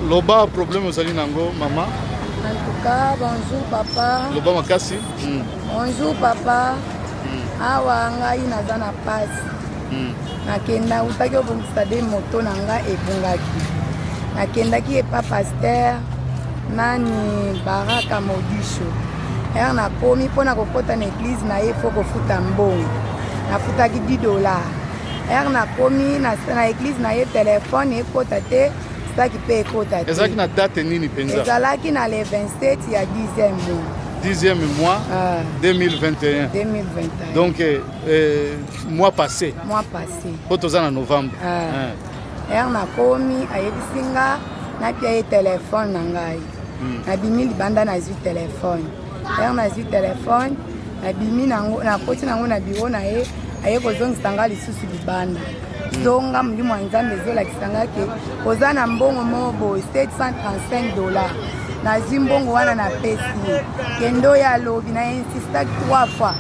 loba problème ozali nango mama. En tout cas, bonjour papa. Loba makasi. Bonjour papa. Awa ngai naza na pasi. Nakenda utaki obongisa de moto na nga ebungaki. Nakendaki epa pasteur nani Baraka Modisho. Nakomi mpona kokota na église na ye fo kofuta mbongo. Nafutaki $10. Nakomi na église na ye telefone ekota te. Ezalaki pe ekota te. Ezalaki na date nini penza? Ezalaki na le 27 ya 10e mois. 10e mois 2021. 2021. Donc mois passé. Mois passé. Potoza na novembre. Nakomi ayebisi nga napia ye telefone na ngai. Nabimi libanda nazwi telefone. Nazwi telefone nabimi nakoti nango na biro na ye aye kozongisa nga lisusu libanda. Zonga mulimo wa nzambe ezolakisa nga ke oza na mbongo moko boye $735. Nazwi mbongo wana na pesi ye kendo ya lobi na insistaki 3 fois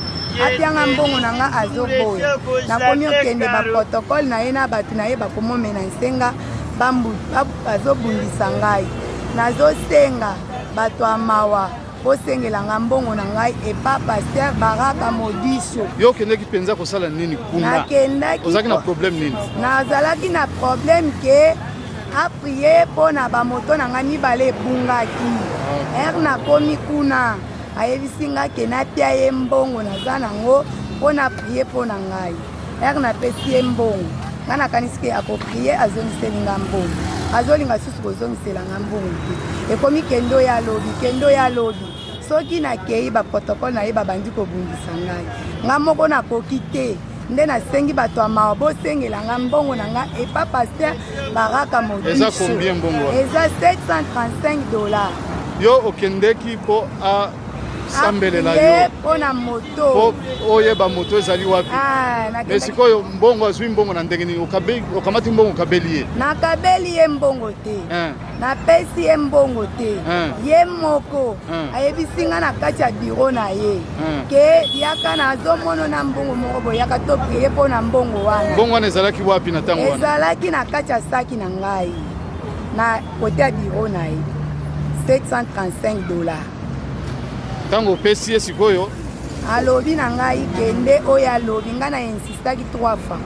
apianga mbongo na nga azoboya. Nakomi okende baprotokole na ye na bato na ye bakomomena nsenga bazobundisa ngai. Nazosenga bato ya mawa bosengelanga mbongo na ngai epa pasteur Baraka Modisho. Yo okendaki mpenza kosala nini kuna? Nakendaki. Ozalaki na problème nini? Nazalaki na problème ke aprie mpo na bamoto na ngai mibale ebungaki. Nakomi kuna ayebisi ngai ke napia ye mbongo naza nango mpo na prie mpo na ngai. Napesi ye mbongo. Ngai nakanisiki akoprie azongiseli nga mbongo. Azolinga susu kozongisela nga mbongo te. Ekomi kendo ya lobi. Soki nakei baprotokole na ye babandi kobundisa ngai. Nga moko nakoki te. Nde nasengi bato ya mawa bosengela nga mbongo na nga epa pasteur Baraka Modisho. Eza combien mbongo? Eza $735. Yo okendeki mpo asambelela yo mpo na moto oyeba moto ezali wapi? Mais sikoyo mbongo azwi mbongo na ndenge nini? Okamati mbongo okabeli ye? Nakabeli ye mbongo te. Napesi ye mbongo te. Ye moko ayebisi nga na kati ya biro na ye ke yaka nazomona na mbongo moko boye yaka toprie mpo na mbongo wana. Mbongo wana ezalaki wapi na ntango wana? Ezalaki na kati ya saki na ngai na kote ya biro na ye $735. Ntango opesi ye sikoyo alobi na ngai kende oyo alobi ngai na insistaki 3 fois.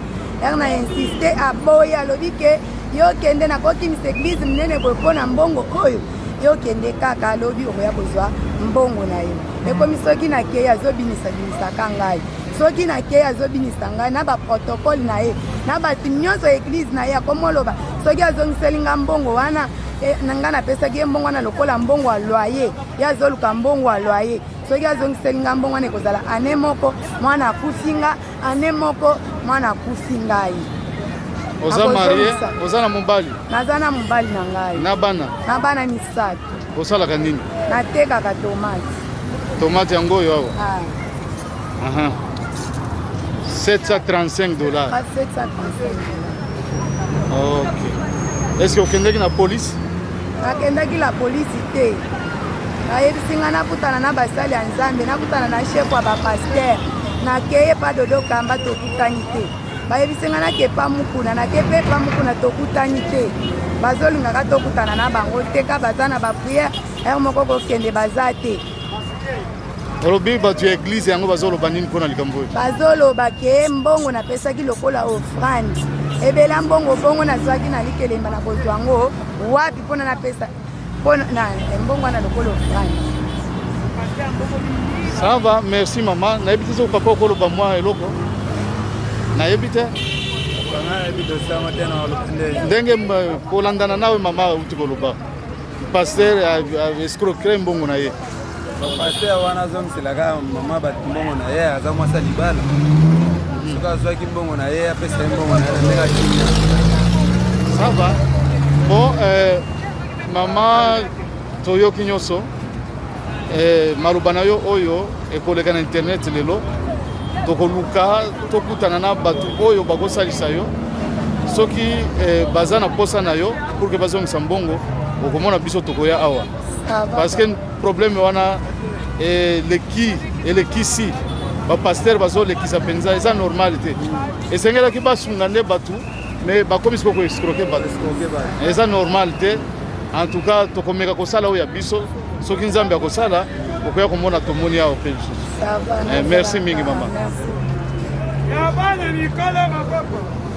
Na insiste aboyi alobi ke yo kende nakokimisa église minene boye mpo na mbongo oyo yo kende kaka alobi okoya kozwa mbongo na ye. Ekomi soki nakei azobinisa ngai. Soki nakei azobinisa ngai na baprotokole na ye na bato nyonso église na ye akomoloba soki azongiseli nga mbongo wana nanga napesaki ye mbongo wana lokola mbongo ya loyer ye azoluka mbongo ya loyer. Soki azongiseli nga mbongo wana ekozala ane moko mwana akufi nga ane moko mwana akufi ngai. Oza marie? Oza na mobali? Naza na mobali na ngai. Na bana? Na bana misatu. Osalaka nini? Natekaka tomate. Tomate yango oyo awa? $735. Ok. Est-ce que okendeki na police? Nakendaki la polisi te. Nayebisi nga nakutana na basali ya nzambe, nakutana na chef wa bapaster. Nakeye pa dodo kamba tokutani te. Bayebisi nga nakepa mukuna, nakepe pa mukuna tokutani te. Bazolingaka tokutana na bango te ka baza na bapriere, moko kokende baza te. Olobi bato ya église yango bazoloba nini mpona likambo oyo? Bazoloba ke mbongo napesaki lokola offrande. Ebela mbongo bongo nazwaki na likelemba na kozwa ngo wapi mpona napesa mpona na mbongo wana lokola offrande. Ça va, merci maman. Nayebi te soki papa okoloba mwa eloko? Nayebi te? Ndenge kolandana nawe mama auti koloba pasteur escroquerie mbongo na ye. Pasteur wana azongiselaka mama bato mbongo na ye aza mwasa libala. Soki azwaki mbongo na ye apesa ye mbongo na ye ndenge akimia. Ça va. Bon, mama toyoki nyonso maloba na yo oyo ekoleka na internet lelo tokoluka tokutana na bato oyo bakosalisa yo soki baza na posa na yo pour que bazongisa mbongo okomona biso tokoya awa parce que problème wana elekisi bapasteur bazolekisa mpenza eza normal te esengelaki basunga nde bato mais bakomisi koko escroke bato eza normal te En tout cas tokomeka kosala oya biso soki nzambe akosala okoya komona tomoni awa pe lisusu. Merci mingi mama. Merci. Ya bana Nicolas Makoko.